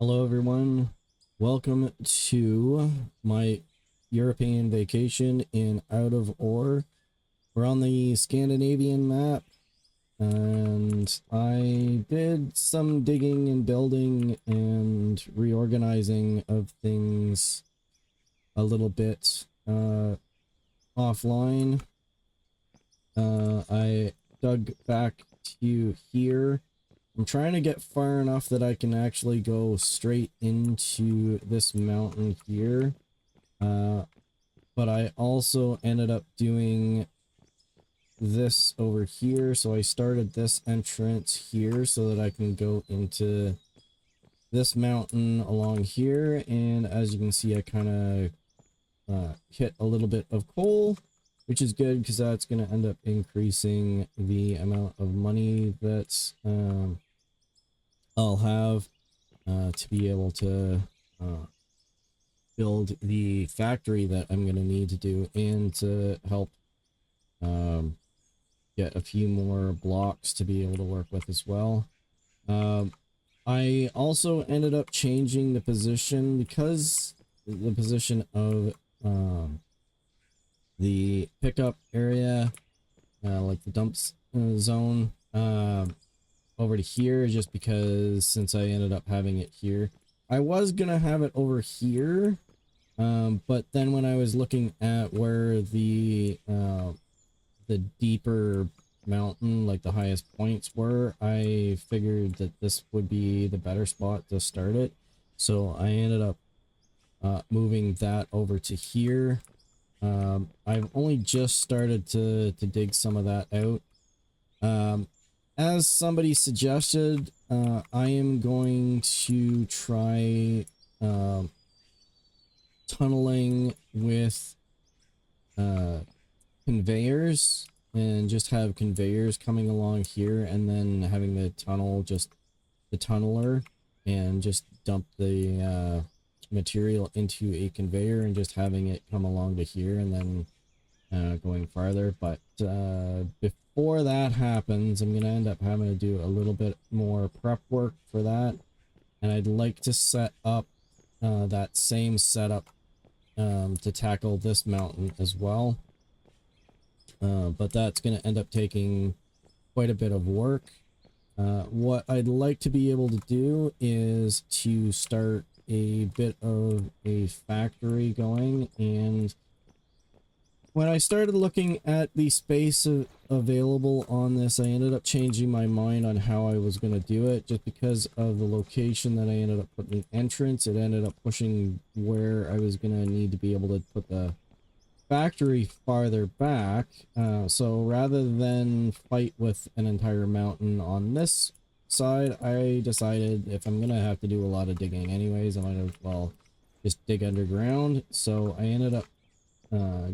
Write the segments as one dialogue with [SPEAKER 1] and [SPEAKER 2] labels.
[SPEAKER 1] Hello everyone, welcome to my European vacation in Out of Ore. We're on the Scandinavian map and I did some digging and building and reorganizing of things a little bit offline. I dug back to here. I'm trying to get far enough that I can actually go straight into this mountain here. But I also ended up doing this over here. So I started this entrance here so that I can go into this mountain along here. And as you can see, I kind of hit a little bit of coal, which is good because that's going to end up increasing the amount of money that I'll have to be able to build the factory that I'm going to need to do, and to help get a few more blocks to be able to work with as well. I also ended up changing the position because the position of the pickup area, like the dumps zone, over to here, just because since I ended up having it here, I was gonna have it over here, but then when I was looking at where the deeper mountain, like the highest points were, I figured that this would be the better spot to start it, so I ended up moving that over to here. I've only just started to dig some of that out. As somebody suggested, I am going to try tunneling with conveyors, and just have conveyors coming along here, and then having the tunnel, just the tunneler, and just dump the material into a conveyor and just having it come along to here, and then going farther. But before that happens, I'm gonna end up having to do a little bit more prep work for that, and I'd like to set up that same setup to tackle this mountain as well. But that's gonna end up taking quite a bit of work. What I'd like to be able to do is to start a bit of a factory going, and when I started looking at the space available on this, I ended up changing my mind on how I was going to do it, just because of the location that I ended up putting the entrance. It ended up pushing where I was going to need to be able to put the factory farther back. So rather than fight with an entire mountain on this side, I decided if I'm going to have to do a lot of digging anyways, I might as well just dig underground. So I ended up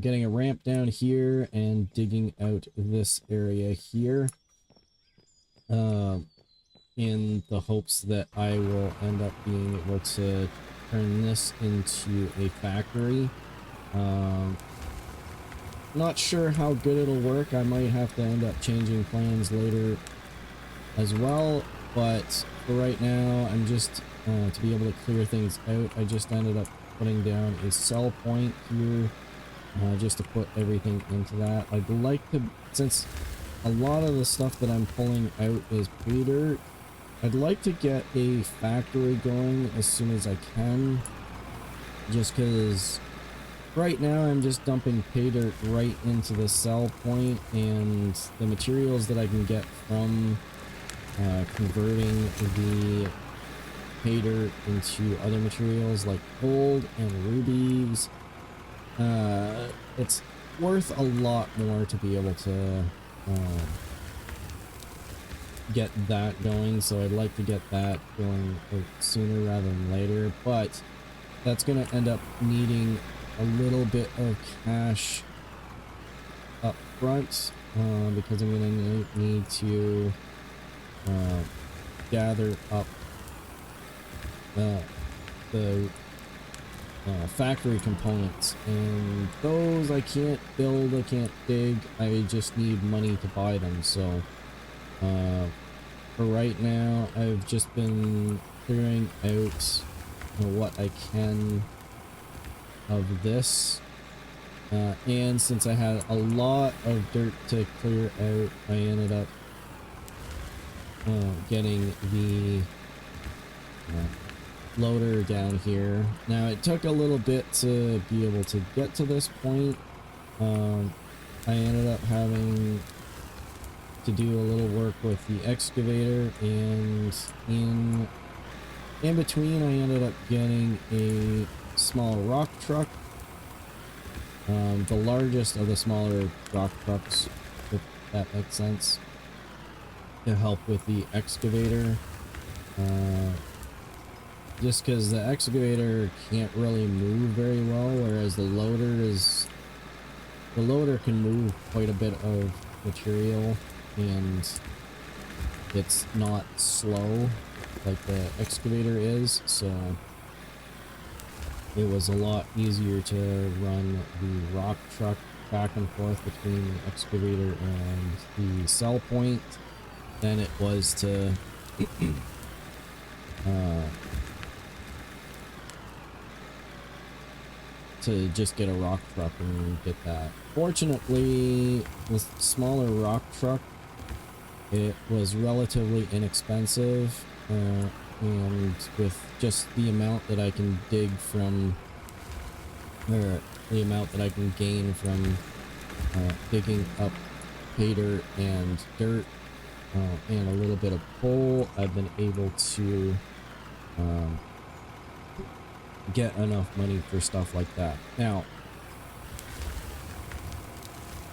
[SPEAKER 1] getting a ramp down here and digging out this area here, in the hopes that I will end up being able to turn this into a factory. Not sure how good it'll work. I might have to end up changing plans later as well, but for right now, I'm just to be able to clear things out, I just ended up putting down a sell point here, just to put everything into that. I'd like to, since a lot of the stuff that I'm pulling out is pay dirt, I'd like to get a factory going as soon as I can, just because right now I'm just dumping pay dirt right into the sell point, and the materials that I can get from converting the pay dirt into other materials like gold and rubies, it's worth a lot more to be able to get that going. So I'd like to get that going sooner rather than later, but that's going to end up needing a little bit of cash up front, because I'm going to need to gather up the factory components, and those I can't build, I can't dig, I just need money to buy them. So for right now, I've just been clearing out what I can of this. And since I had a lot of dirt to clear out, I ended up getting the loader down here. Now, it took a little bit to be able to get to this point. I ended up having to do a little work with the excavator, and in between I ended up getting a small rock truck, the largest of the smaller rock trucks, if that makes sense, to help with the excavator. Just because the excavator can't really move very well, whereas the loader can move quite a bit of material, and it's not slow like the excavator is, so it was a lot easier to run the rock truck back and forth between the excavator and the sell point than it was to to just get a rock truck and get that. Fortunately, the smaller rock truck, it was relatively inexpensive, and with just the amount that I can dig from, or the amount that I can gain from digging up pay dirt and dirt, and a little bit of coal, I've been able to get enough money for stuff like that. Now,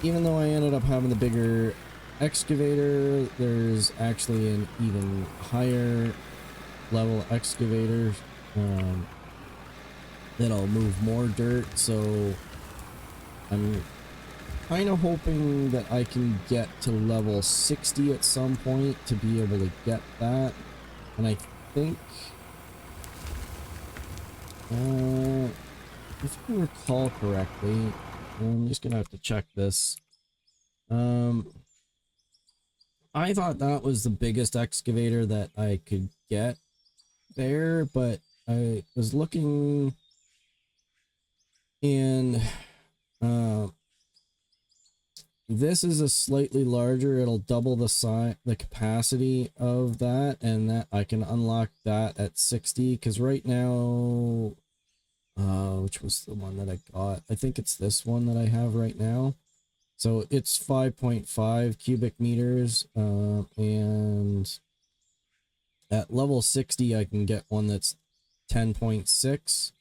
[SPEAKER 1] even though I ended up having the bigger excavator, there's actually an even higher level excavator that'll move more dirt, so I'm kind of hoping that I can get to level 60 at some point to be able to get that. And I think if I recall correctly, I'm just gonna have to check this. I thought that was the biggest excavator that I could get there, but I was looking, and this is a slightly larger. It'll double the capacity of that, and that I can unlock that at 60, because right now, which was the one that I got? I think it's this one that I have right now. So it's 5.5 cubic meters, and at level 60 I can get one that's 10.6,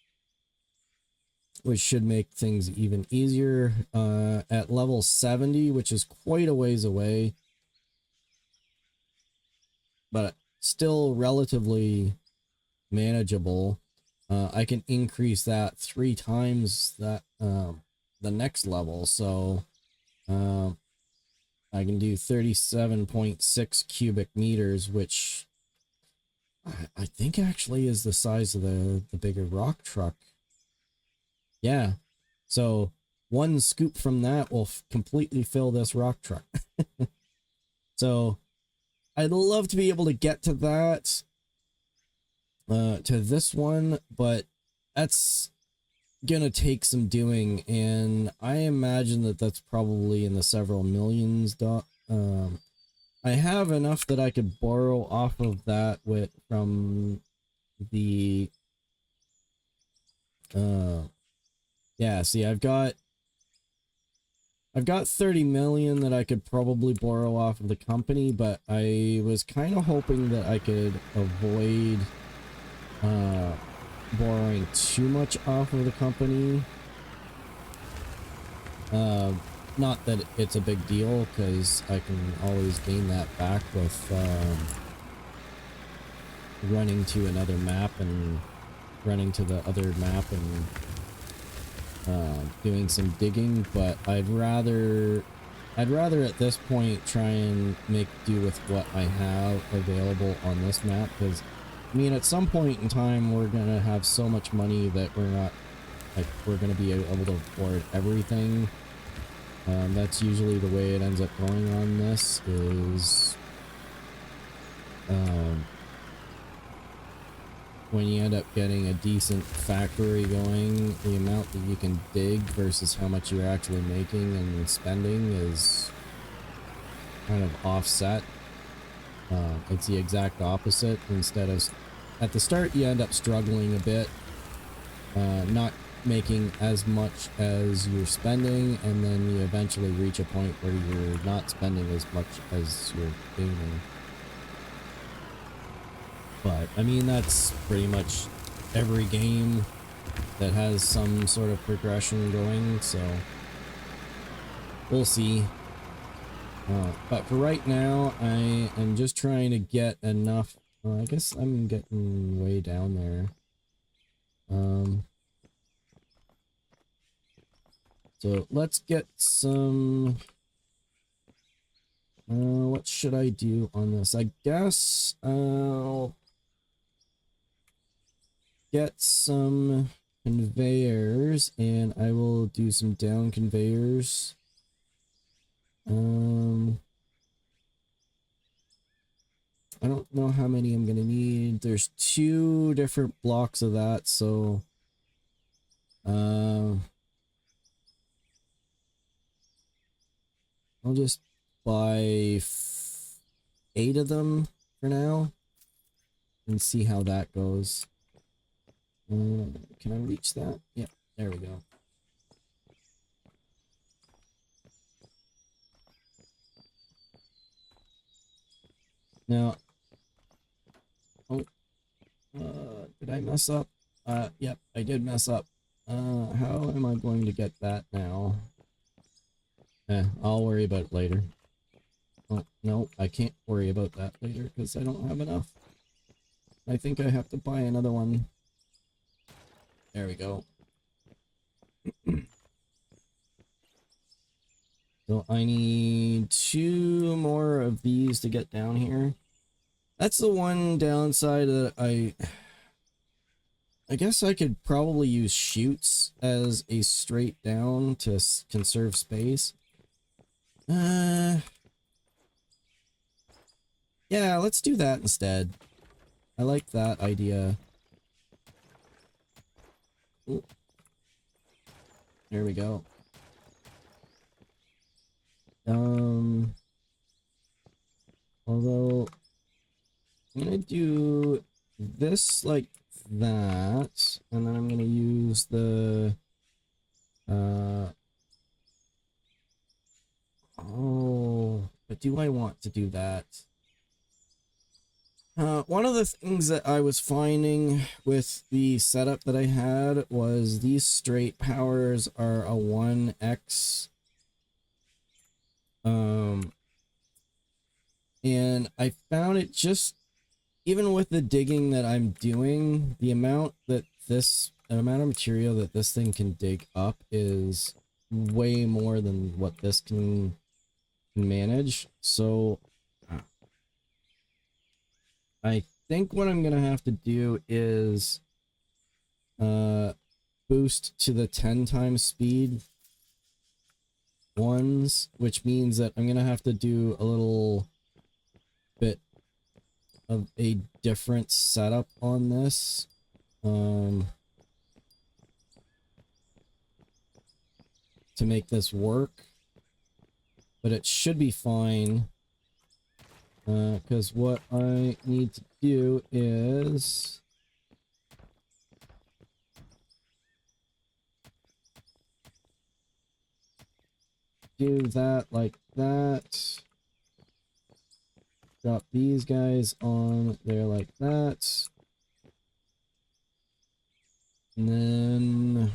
[SPEAKER 1] which should make things even easier. At level 70, which is quite a ways away, but still relatively manageable, I can increase that 3 times that the next level. So I can do 37.6 cubic meters, which I think actually is the size of the bigger rock truck. Yeah, so one scoop from that will completely fill this rock truck. So I'd love to be able to get to that, to this one, but that's gonna take some doing, and I imagine that that's probably in the several millions. I have enough that I could borrow off of that from the yeah, see, I've got 30 million that I could probably borrow off of the company, but I was kind of hoping that I could avoid borrowing too much off of the company. Not that it's a big deal, because I can always gain that back with running to another map and running to the other map and doing some digging. But I'd rather at this point try and make do with what I have available on this map, because I mean, at some point in time we're gonna have so much money that we're gonna be able to afford everything. That's usually the way it ends up going on this, is when you end up getting a decent factory going, the amount that you can dig versus how much you're actually making and spending is kind of offset. It's the exact opposite. Instead of at the start, you end up struggling a bit, not making as much as you're spending, and then you eventually reach a point where you're not spending as much as you're gaining. But I mean, that's pretty much every game that has some sort of progression going, so we'll see. But for right now, I am just trying to get enough. I guess I'm getting way down there. So let's get some. What should I do on this? I guess I'll get some conveyors, and I will do some down conveyors. I don't know how many I'm gonna need. There's 2 different blocks of that, so I'll just buy 8 of them for now and see how that goes. Can I reach that? Yep, there we go. Now, did I mess up? Yep, I did mess up. How am I going to get that now? I'll worry about it later. Oh, no, I can't worry about that later because I don't have enough. I think I have to buy another one. There we go. So I need 2 more of these to get down here. That's the one downside that I guess I could probably use chutes as a straight down to conserve space. Yeah, let's do that instead. I like that idea. Ooh. There we go. Although I'm gonna do this like that, and then I'm gonna use the oh, but do I want to do that? One of the things that I was finding with the setup that I had was these straight powers are a 1x. And I found it just, even with the digging that I'm doing, the amount of material that this thing can dig up is way more than what this can manage. So I think what I'm gonna have to do is boost to the 10 times speed ones, which means that I'm gonna have to do a little bit of a different setup on this. To make this work, but it should be fine. Because what I need to do is do that like that. Drop these guys on there like that. And then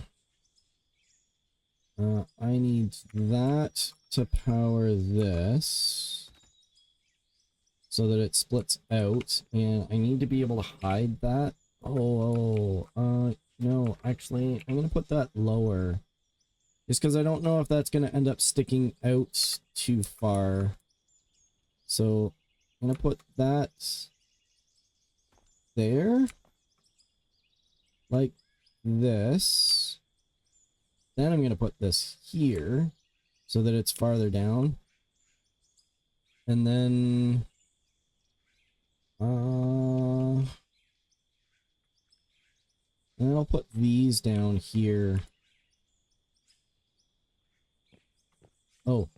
[SPEAKER 1] I need that to power this so that it splits out, and I need to be able to hide that. No, actually, I'm gonna put that lower. Just because I don't know if that's gonna end up sticking out too far. So, I'm gonna put that there. Like this. Then I'm gonna put this here so that it's farther down. And then And then I'll put these down here. Oh,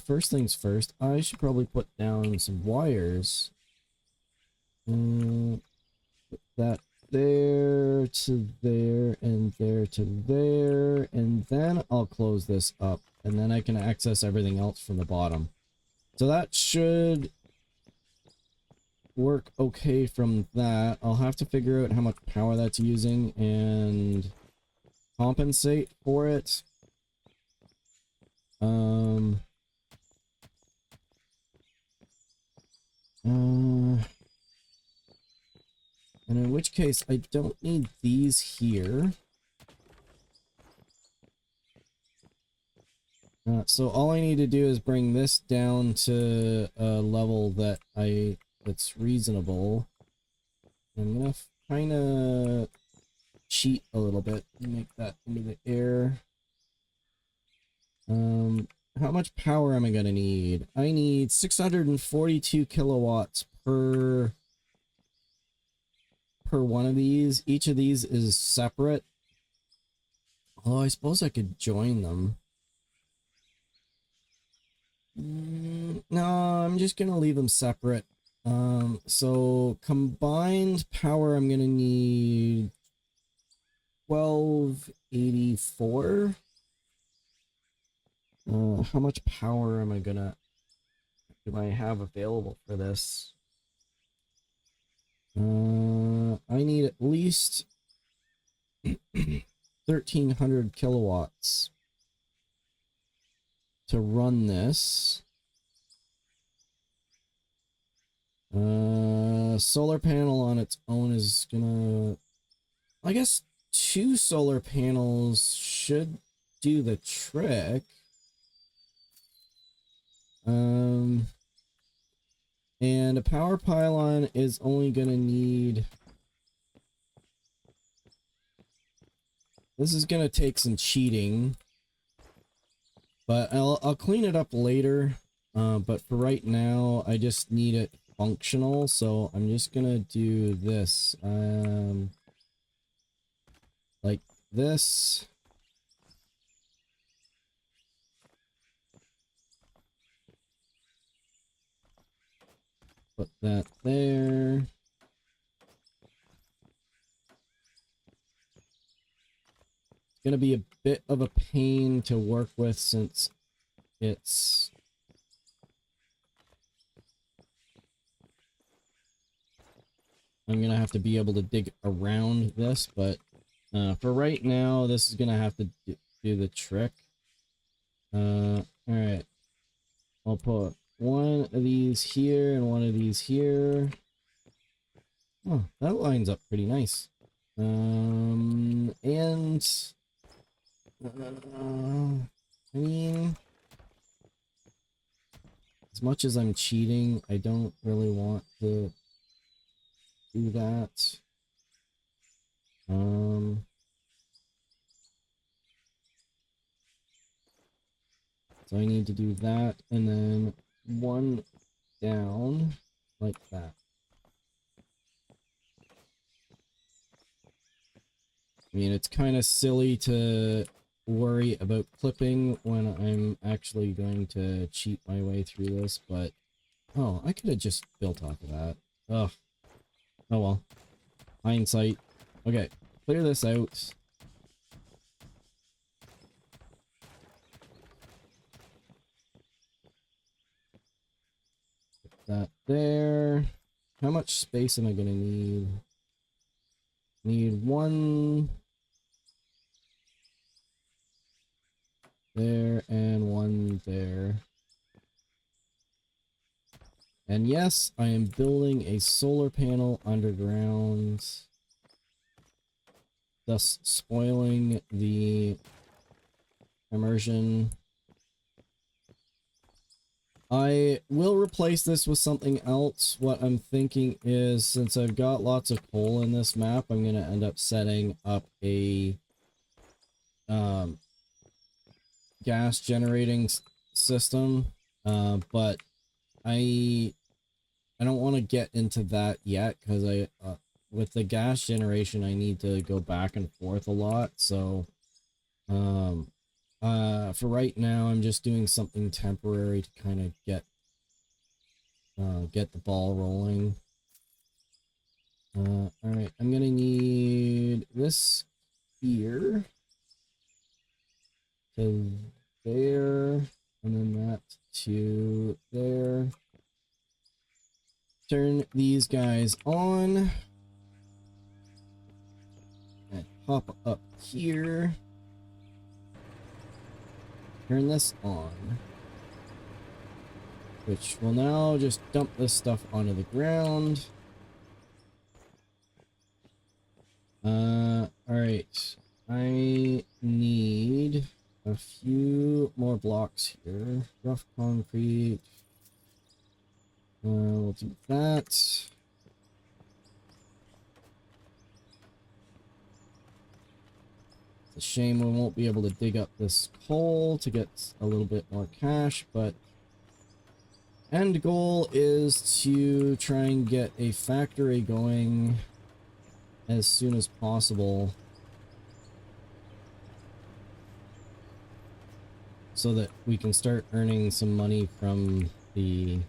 [SPEAKER 1] first things first, I should probably put down some wires. Put that there to there and there to there, and then I'll close this up, and then I can access everything else from the bottom. So that should work okay from that. I'll have to figure out how much power that's using and compensate for it. And in which case, I don't need these here. So all I need to do is bring this down to a level that's reasonable. I'm gonna kind of cheat a little bit and make that into the air. How much power am I gonna need? I need 642 kilowatts per one of these. Each of these is separate. Oh, I suppose I could join them. No, I'm just gonna leave them separate. So combined power, I'm gonna need 1284. How much power am I gonna do I have available for this? I need at least 1300 kilowatts to run this. Solar panel on its own is gonna, I guess 2 solar panels should do the trick. And a power pylon is only gonna need, this is gonna take some cheating, but I'll clean it up later. But for right now, I just need it functional, so I'm just gonna do this. Like this. Put that there. It's gonna be a bit of a pain to work with since it's I'm gonna have to be able to dig around this, but for right now, this is gonna have to do the trick. Alright. I'll put one of these here and one of these here. Oh, that lines up pretty nice. And I mean, as much as I'm cheating, I don't really want to do that. So I need to do that, and then one down, like that. I mean, it's kind of silly to worry about clipping when I'm actually going to cheat my way through this, but... Oh, I could have just built off of that. Ugh. Oh well. Hindsight. Okay, clear this out. Put that there. How much space am I gonna need? Need one there and one there. And yes, I am building a solar panel underground, thus spoiling the immersion. I will replace this with something else. What I'm thinking is, since I've got lots of coal in this map, I'm going to end up setting up a gas generating system, but I don't want to get into that yet because with the gas generation, I need to go back and forth a lot. So, for right now, I'm just doing something temporary to kind of get the ball rolling. All right, I'm gonna need this here to there, and then that to there. Turn these guys on. And pop up here. Turn this on. Which will now just dump this stuff onto the ground. Alright. I need a few more blocks here. Rough concrete. We'll do that. It's a shame we won't be able to dig up this coal to get a little bit more cash, but end goal is to try and get a factory going as soon as possible so that we can start earning some money from the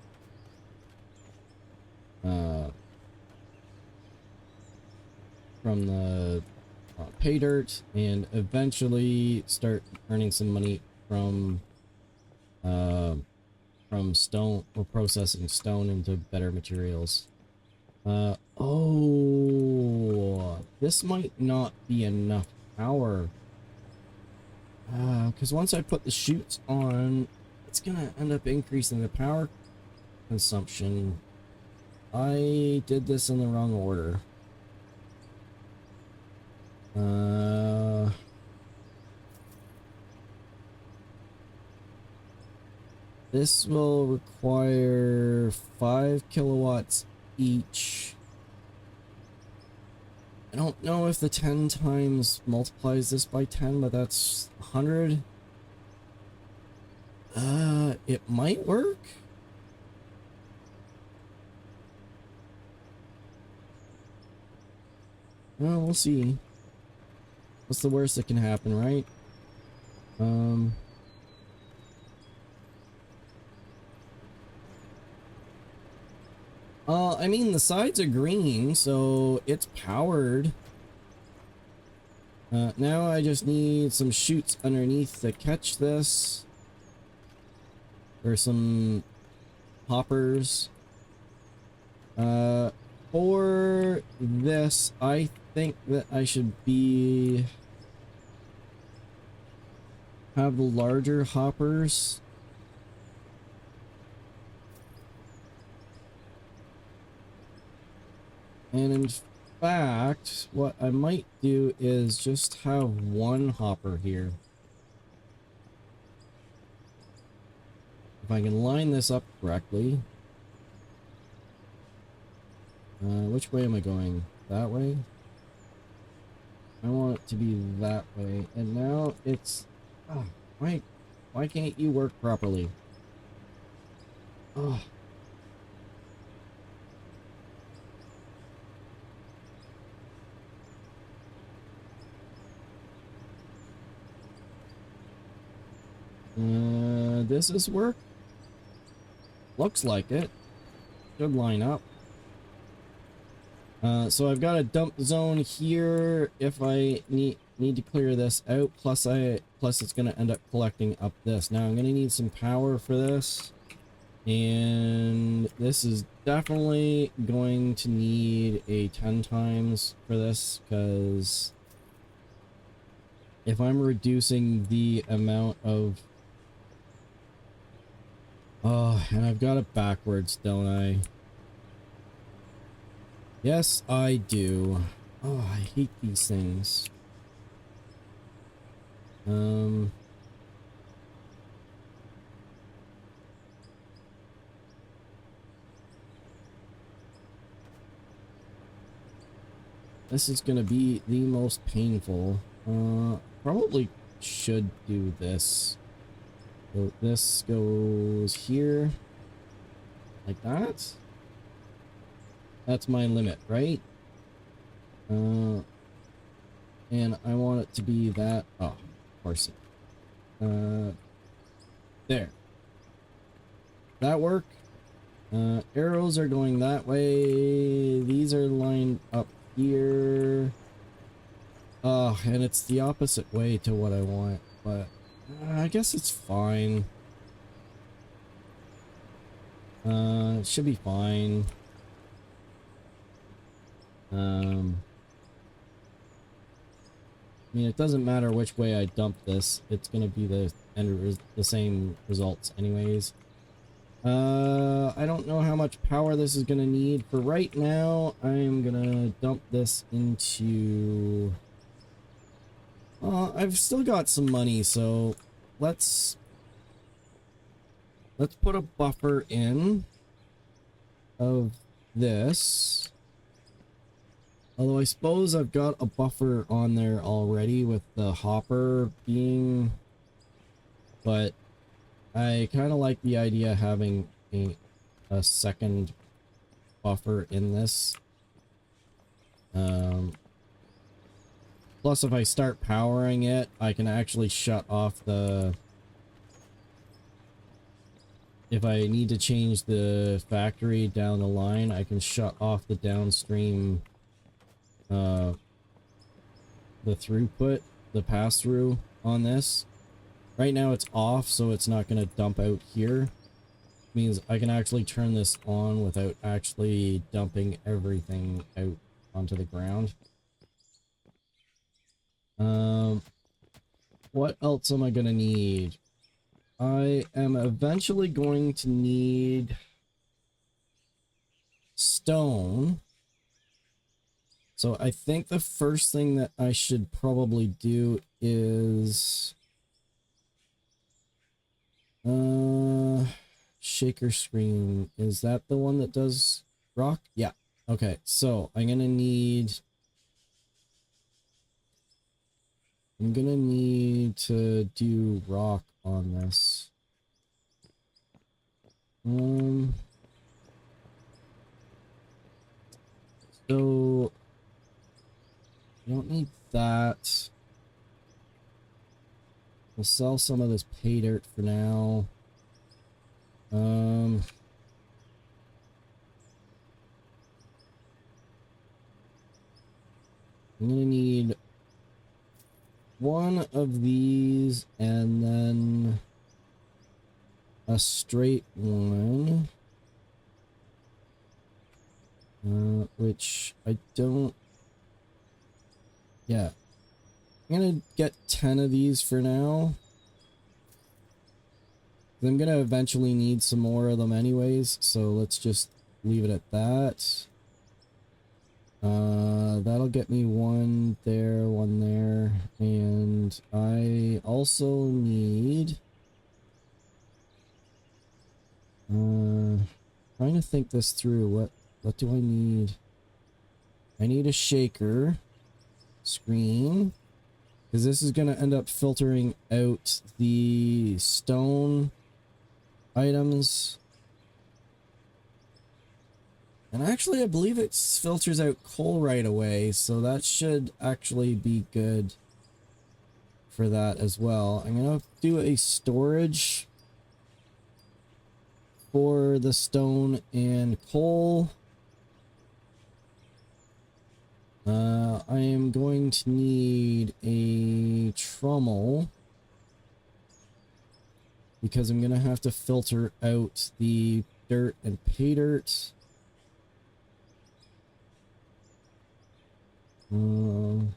[SPEAKER 1] pay dirt, and eventually start earning some money from stone, or processing stone into better materials. Oh, this might not be enough power. Because once I put the chutes on, it's gonna end up increasing the power consumption. I did this in the wrong order. This will require 5 kilowatts each. I don't know if the 10 times multiplies this by 10, but that's 100. It might work. Well, we'll see. What's the worst that can happen, right? I mean, the sides are green, so it's powered. Now I just need some chutes underneath to catch this. Or some hoppers. For this, I think that I should have the larger hoppers. And in fact, what I might do is just have one hopper here. If I can line this up correctly. Which way am I going? That way? I want it to be that way. And now it's... Oh, why can't you work properly? Oh. This is work? Looks like it. Should line up. So I've got a dump zone here if I need to clear this out, plus it's gonna end up collecting up this. Now I'm gonna need some power for this, and this is definitely going to need a 10 times for this, because if I'm reducing the amount of... Oh, and I've got it backwards, don't I? Yes, I do. Oh, I hate these things. This is gonna be the most painful. Probably should do this. So this goes here. Like that. That's my limit, right? And I want it to be that. Oh, of course. There. That work? Arrows are going that way. These are lined up here. Oh, and it's the opposite way to what I want, but I guess it's fine. It should be fine. I mean, it doesn't matter which way I dump this. It's gonna be the same results anyways. I don't know how much power this is gonna need. For right now, I'm gonna dump this into... I've still got some money, so let's put a buffer in of this. Although I suppose I've got a buffer on there already with the hopper being... But I kind of like the idea of having a second buffer in this. Plus, if I start powering it, I can actually shut off the... If I need to change the factory down the line, I can shut off the downstream... the throughput, the pass-through on this. Right now it's off, so it's not going to dump out here. Means I can actually turn this on without actually dumping everything out onto the ground. What else am I going to need? I am eventually going to need stone. So I think the first thing that I should probably do is... shaker screen. Is that the one that does rock? Yeah. Okay, so I'm gonna need to do rock on this. So I don't need that. We'll sell some of this pay dirt for now. I'm gonna need one of these and then a straight one. Which I don't... Yeah. I'm gonna get 10 of these for now. I'm gonna eventually need some more of them anyways, so let's just leave it at that. That'll get me one there, and I also need... trying to think this through. What do I need? I need a shaker screen, because this is going to end up filtering out the stone items. And actually, I believe it filters out coal right away, so that should actually be good for that as well. I'm going to do a storage for the stone and coal. I am going to need a trommel because I'm going to have to filter out the dirt and pay dirt. And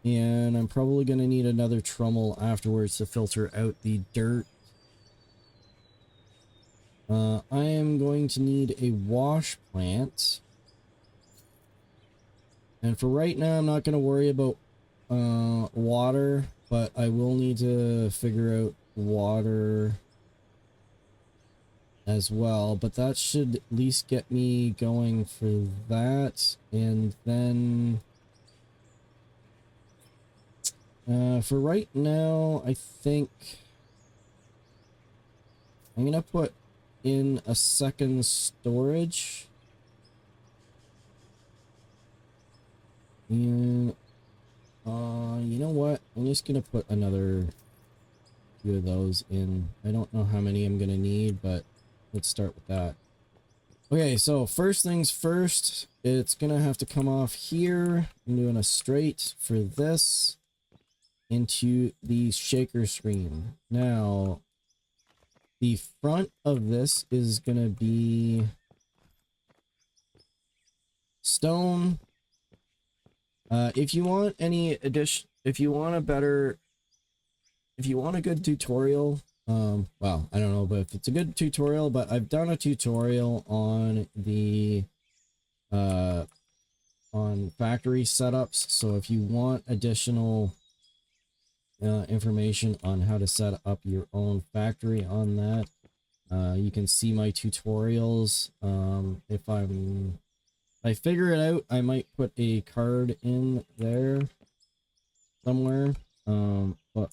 [SPEAKER 1] I'm probably going to need another trommel afterwards to filter out the dirt. I am going to need a wash plant. And for right now, I'm not going to worry about water, but I will need to figure out water as well. But that should at least get me going for that. And then for right now, I think I'm going to put in a second storage. And you know what? I'm just gonna put another few of those in. I don't know how many I'm gonna need, but let's start with that. Okay, so first things first, it's gonna have to come off here. I'm doing a straight for this into the shaker screen. Now, the front of this is gonna be stone. If you want any addition, if you want a good tutorial, well, I don't know, but if it's a good tutorial, but I've done a tutorial on the, on factory setups. So if you want additional information on how to set up your own factory on that, you can see my tutorials. If I figure it out, I might put a card in there somewhere. But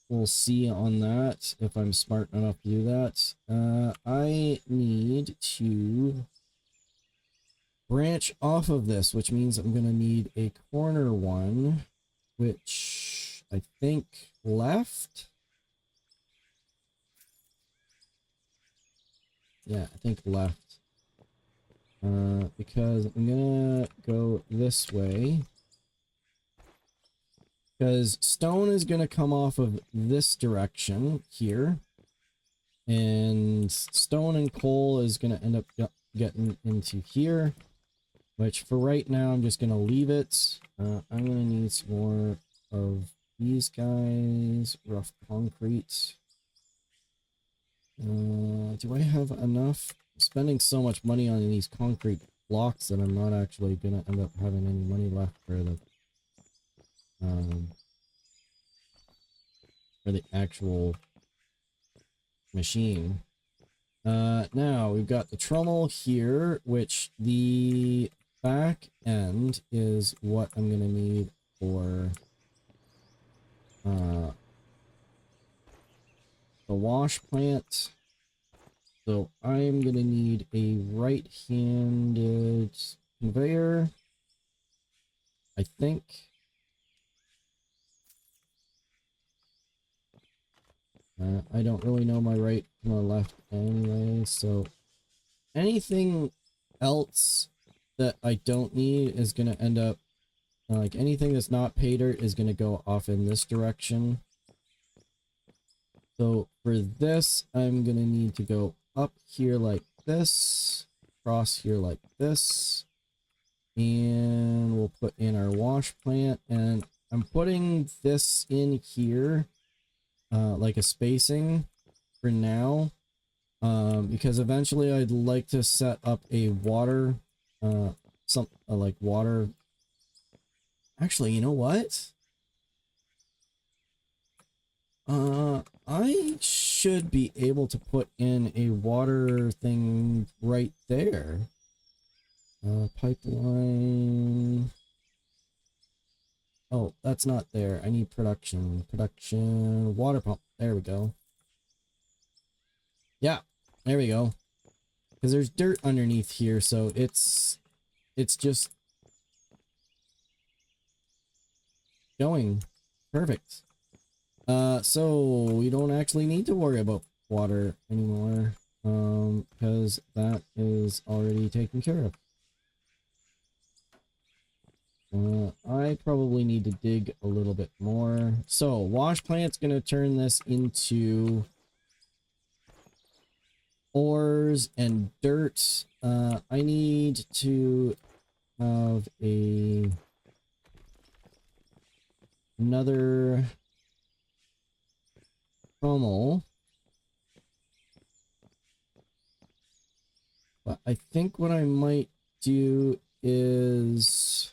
[SPEAKER 1] we'll see on that if I'm smart enough to do that. I need to branch off of this, which means I'm gonna need a corner one, which I think left. Yeah, I think left. Because I'm gonna go this way. Because stone is gonna come off of this direction here. And stone and coal is gonna end up getting into here. Which for right now, I'm just gonna leave it. I'm gonna need some more of these guys. Rough concrete. Do I have enough? I'm spending so much money on these concrete blocks that I'm not actually gonna end up having any money left for the actual machine. Now we've got the trommel here, which the back end is what I'm gonna need for the wash plant. So I'm gonna need a right-handed conveyor, I think. I don't really know my right from my left anyway, so anything else that I don't need is gonna end up, like anything that's not pay dirt is gonna go off in this direction. So for this, I'm gonna need to go up here like this, across here like this, and we'll put in our wash plant, and I'm putting this in here like a spacing for now, because eventually I'd like to set up a water, like water. Actually, you know what? I should be able to put in a water thing right there. Pipeline. Oh, that's not there. I need production. Production. Water pump. There we go. Yeah, there we go. Because there's dirt underneath here, so it's just going. Perfect. So we don't actually need to worry about water anymore, because that is already taken care of. I probably need to dig a little bit more. So wash plant's gonna turn this into ores and dirt. I need to have another trommel. But I think what I might do is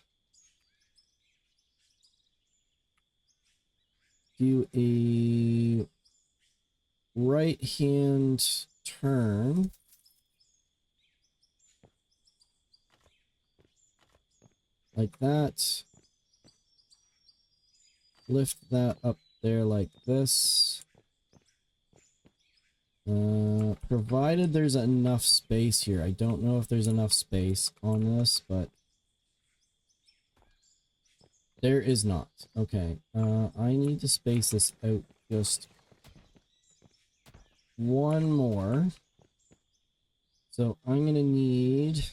[SPEAKER 1] do a right hand turn. Like that. Lift that up there like this. Provided there's enough space here. I don't know if there's enough space on this, but there is not. Okay, I need to space this out just one more. So I'm gonna need...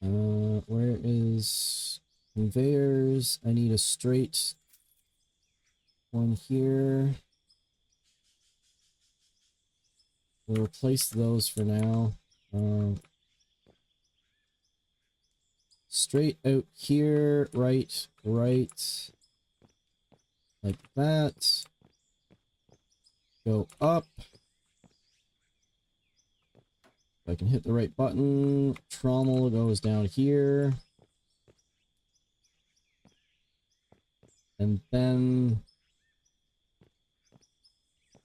[SPEAKER 1] where is conveyors? I need a straight one here. We'll replace those for now. Straight out here, right, like that. Go up. If I can hit the right button, trommel goes down here. And then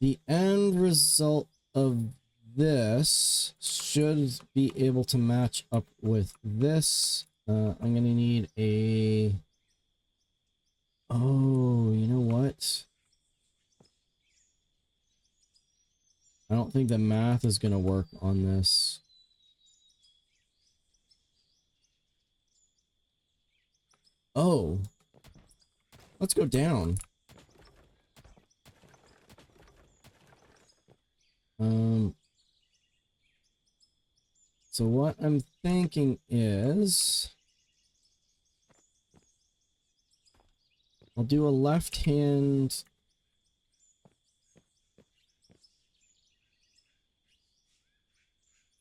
[SPEAKER 1] the end result of this should be able to match up with this. I'm gonna need a... Oh, you know what? I don't think the math is gonna work on this. Oh. Let's go down. So what I'm thinking is... I'll do a left hand...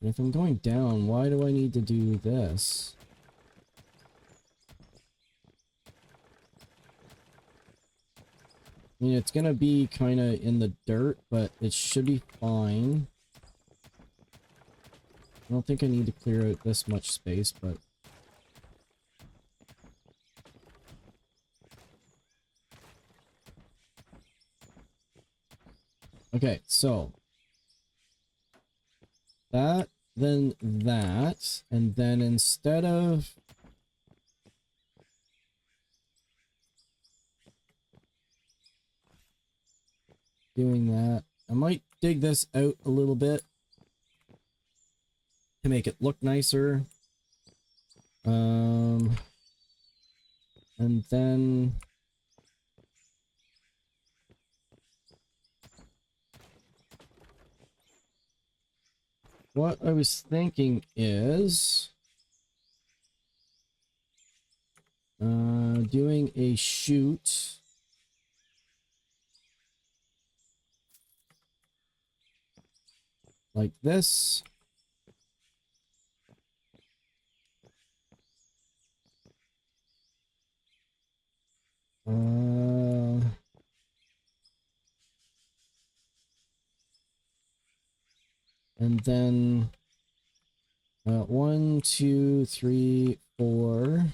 [SPEAKER 1] If I'm going down, why do I need to do this? I mean, it's gonna be kind of in the dirt, but it should be fine. I don't think I need to clear out this much space, but... Okay, so... that, then that, and then instead of... doing that, I might dig this out a little bit to make it look nicer. And then what I was thinking is doing a chute like this. And then 1, 2, 3, 4.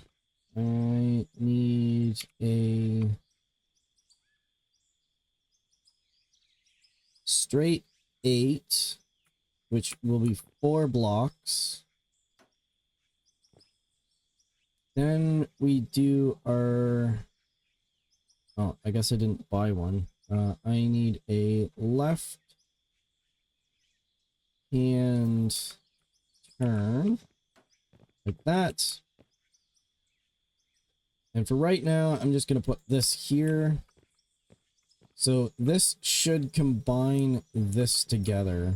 [SPEAKER 1] I need a straight 8, which will be 4 blocks. Then we do our... Oh, I guess I didn't buy one. I need a left hand turn like that. And for right now, I'm just going to put this here. So this should combine this together.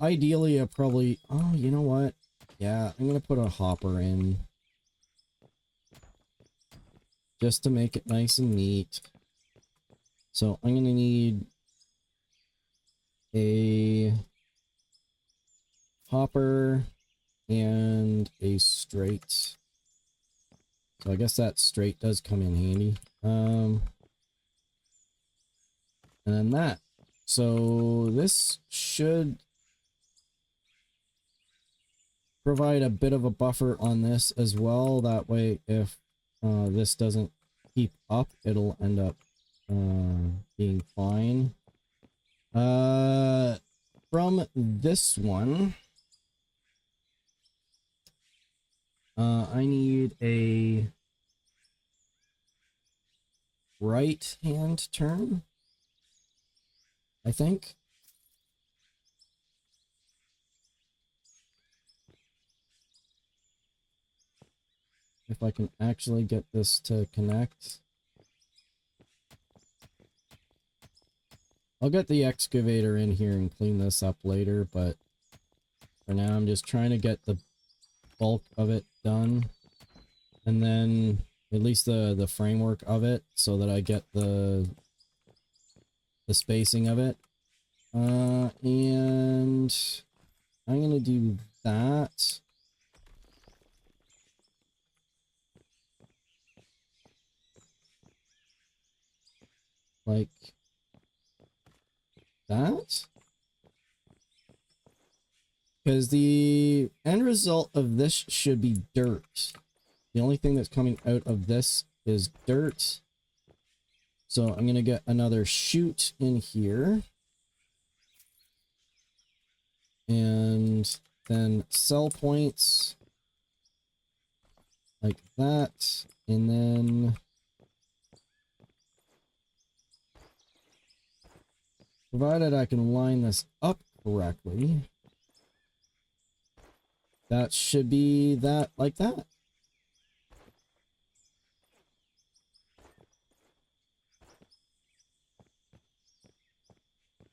[SPEAKER 1] Ideally, I probably... Oh, you know what? Yeah, I'm going to put a hopper in. Just to make it nice and neat. So I'm going to need a hopper and a straight. So I guess that straight does come in handy. And then that. So this should provide a bit of a buffer on this as well. That way, if this doesn't keep up, it'll end up being fine. From this one, I need a right hand turn. I think. If I can actually get this to connect. I'll get the excavator in here and clean this up later, but for now I'm just trying to get the bulk of it done. And then at least the framework of it so that I get the spacing of it. And I'm gonna do that. Like that. Because the end result of this should be dirt. The only thing that's coming out of this is dirt. So I'm gonna get another chute in here. And then cell points like that, and then provided I can line this up correctly, that should be that like that.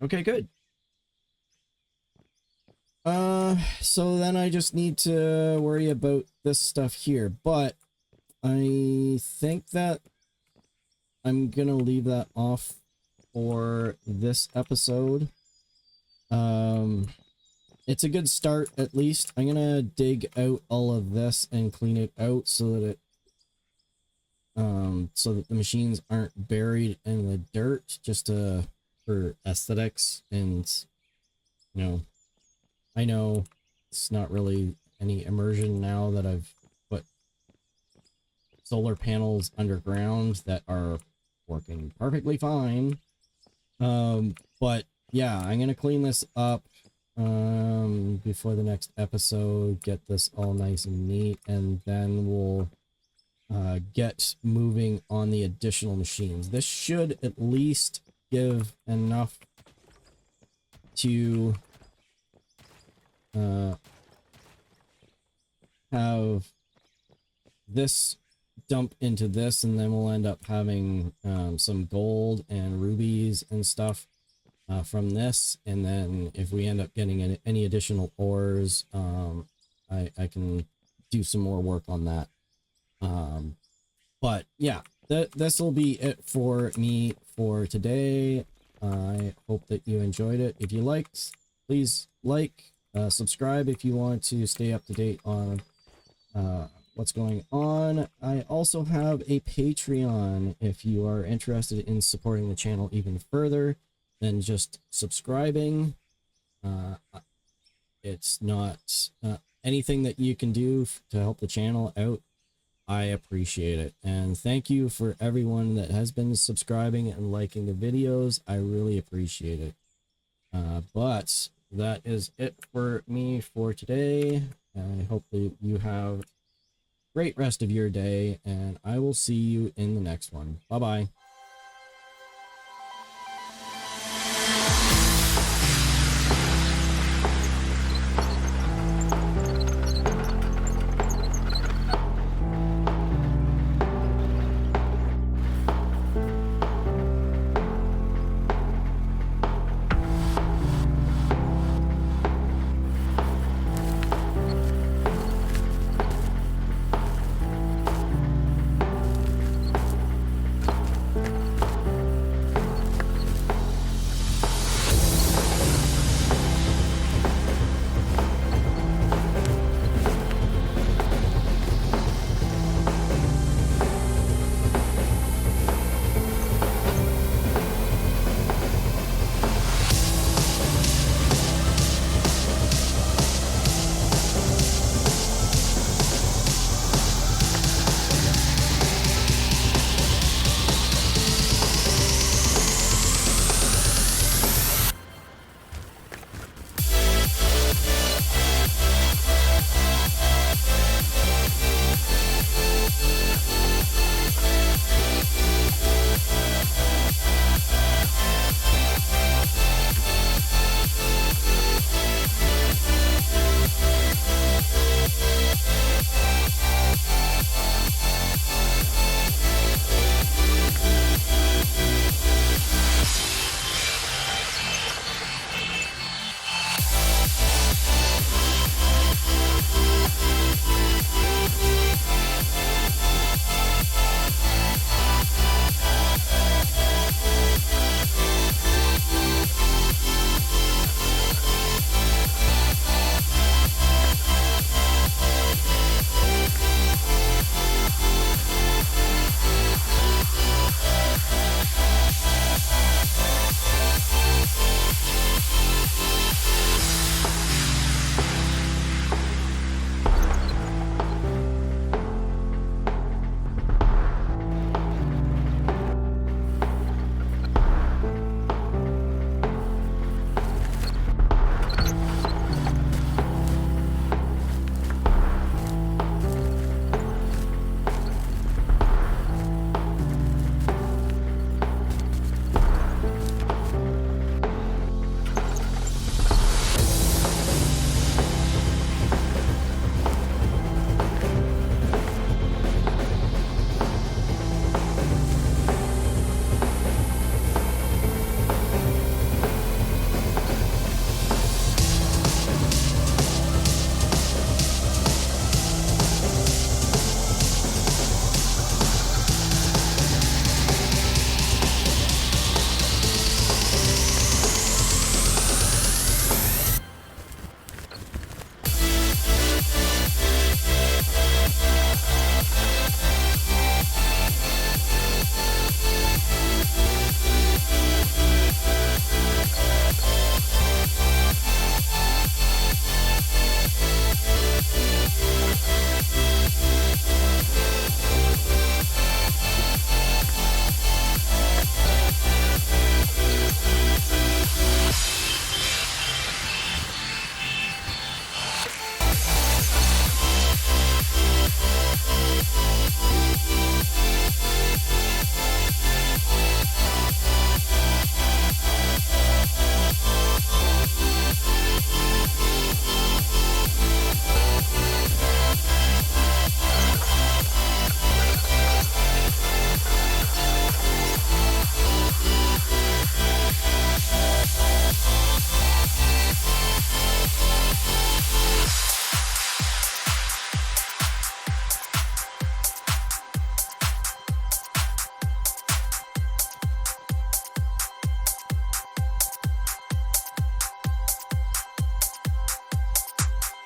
[SPEAKER 1] Okay, good. So then I just need to worry about this stuff here, but I think that I'm gonna leave that off for this episode. It's a good start, at least. I'm gonna dig out all of this and clean it out so that it so that the machines aren't buried in the dirt, just for aesthetics. And you know, I know it's not really any immersion now that I've put solar panels underground that are working perfectly fine. But yeah, I'm gonna clean this up before the next episode, get this all nice and neat, and then we'll get moving on the additional machines. This should at least give enough to have this dump into this, and then we'll end up having some gold and rubies and stuff from this. And then if we end up getting any additional ores, I can do some more work on that. But yeah, this will be it for me for today. I hope that you enjoyed it. If you liked, please subscribe if you want to stay up to date on what's going on. I also have a Patreon if you are interested in supporting the channel even further than just subscribing. It's not anything that you can do to help the channel out. I appreciate it, and thank you for everyone that has been subscribing and liking the videos. I really appreciate it. But that is it for me for today. I hope that you have a great rest of your day, and I will see you in the next one. Bye bye.